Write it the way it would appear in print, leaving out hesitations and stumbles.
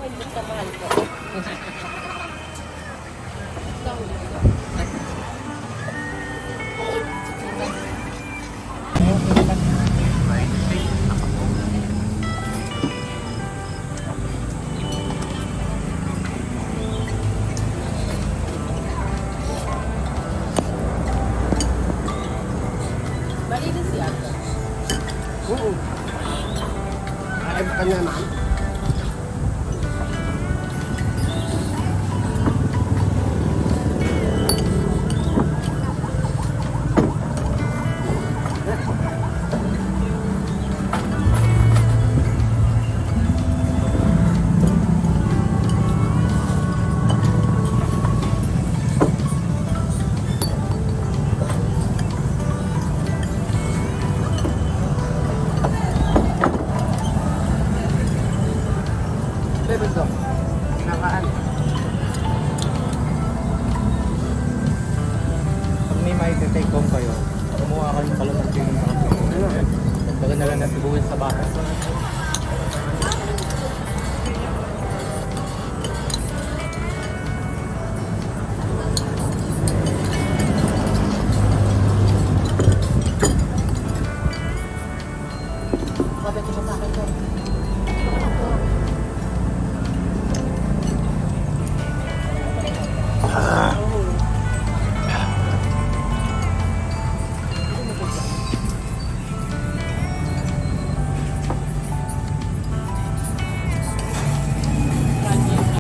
hindi ka mahal ko. Malinis yan. Oo. Ay, kanya naman. Bundok. Nakaan. Pag may mai-take home kayo, kumuha kayo ng kalamansi ng mga dagdagan na lang ng sibuyas sa batas.